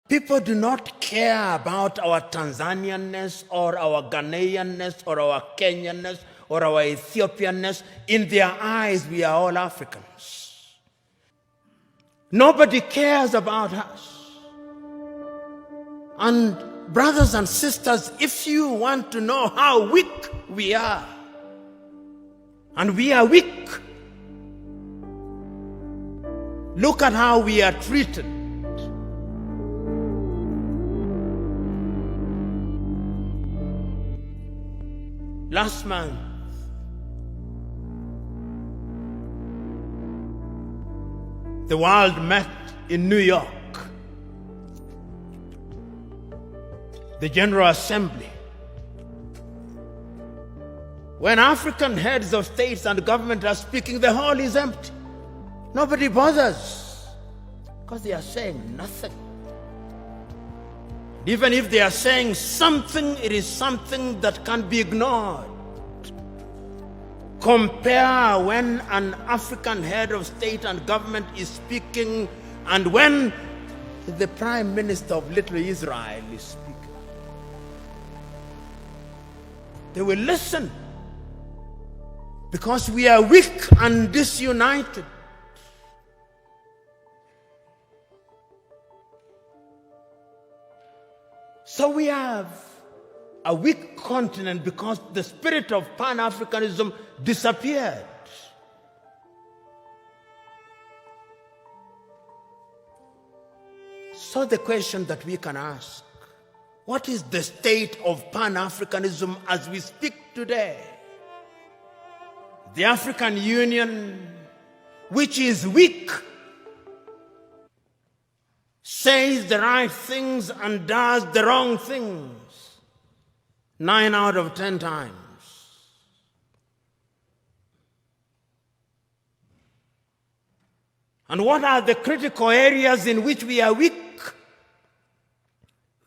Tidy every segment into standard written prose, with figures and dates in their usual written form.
People do not care about our Tanzanianness or our Ghanaianness or our Kenyanness or our Ethiopianness. In their eyes, we are all Africans. Nobody cares about us. And brothers and sisters, if you want to know how weak we are, and we are weak, look at how we are treated. Last month, the world met in New York. The General Assembly. When African heads of states and government are speaking, the hall is empty. Nobody bothers because they are saying nothing. Even if they are saying something, it is something that can be ignored. Compare when an African head of state and government is speaking and when the Prime Minister of Little Israel is speaking. They will listen because we are weak and disunited. So we have a weak continent because the spirit of Pan-Africanism disappeared. So the question that we can ask, what is the state of Pan-Africanism as we speak today? The African Union, which is weak, says the right things and does the wrong things 9 out of 10 times. And what are the critical areas in which we are weak?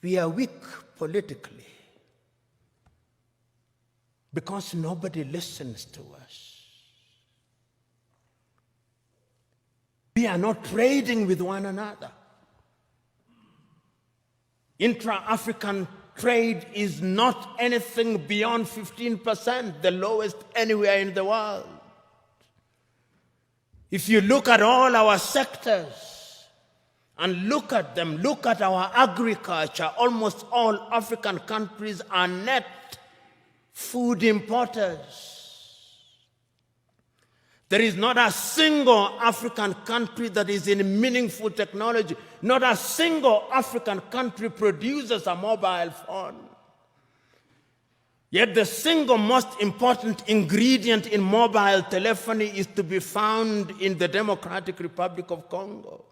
We are weak politically because nobody listens to us. We are not trading with one another. Intra-African trade is not anything beyond 15%, the lowest anywhere in the world. If you look at all our sectors and look at them, look at our agriculture, almost all African countries are net food importers. There is not a single African country that is in meaningful technology. Not a single African country produces a mobile phone. Yet the single most important ingredient in mobile telephony is to be found in the Democratic Republic of Congo.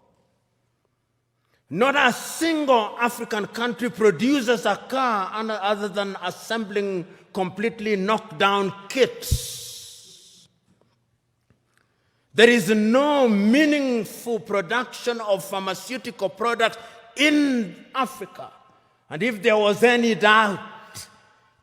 Not a single African country produces a car other than assembling completely knocked down kits. There is no meaningful production of pharmaceutical products in Africa. And if there was any doubt,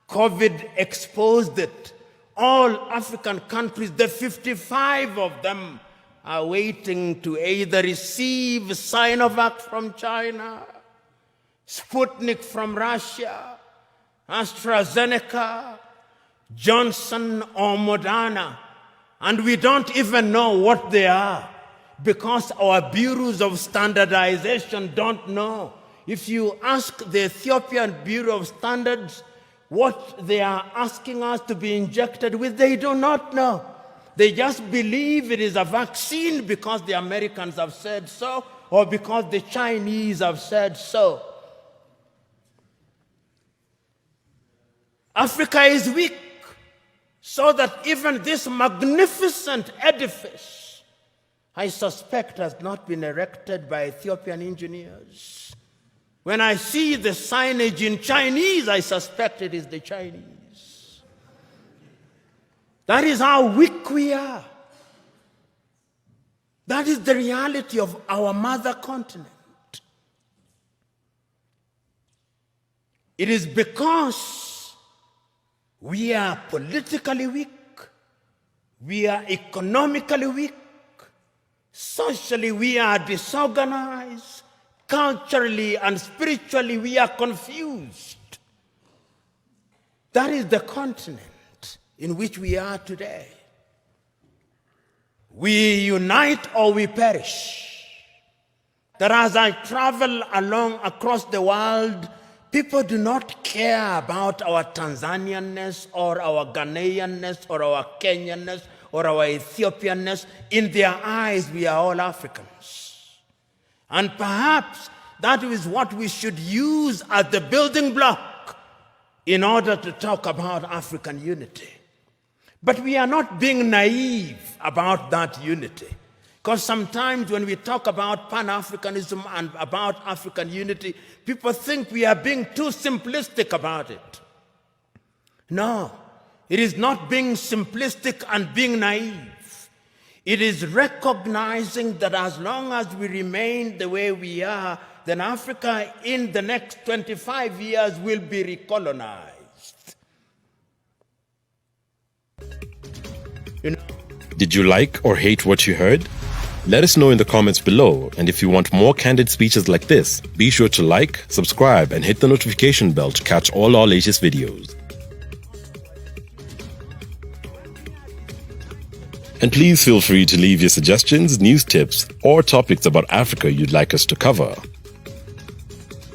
COVID exposed it. All African countries, the 55 of them, are waiting to either receive Sinovac from China, Sputnik from Russia, AstraZeneca, Johnson or Moderna. And we don't even know what they are because our bureaus of standardization don't know. If you ask the Ethiopian Bureau of Standards what they are asking us to be injected with, they do not know. They just believe it is a vaccine because the Americans have said so or because the Chinese have said so. Africa is weak, so that even this magnificent edifice, I suspect, has not been erected by Ethiopian engineers. When I see the signage in Chinese, I suspect it is the Chinese. That is how weak we are. That is the reality of our mother continent. It is because we are politically weak, we are economically weak, socially we are disorganized, culturally and spiritually we are confused. That is the continent in which we are today. We unite or we perish. That as I travel along across the world, people do not care about our Tanzanianness or our Ghanaianness or our Kenyanness or our Ethiopianness. In their eyes, we are all Africans. And perhaps that is what we should use as the building block in order to talk about African unity. But we are not being naive about that unity. Because sometimes when we talk about Pan-Africanism and about African unity, people think we are being too simplistic about it. No, it is not being simplistic and being naive. It is recognizing that as long as we remain the way we are, then Africa in the next 25 years will be recolonized. Did you like or hate what you heard? Let us know in the comments below, and if you want more candid speeches like this, be sure to like, subscribe, and hit the notification bell to catch all our latest videos. And please feel free to leave your suggestions, news tips, or topics about Africa you'd like us to cover.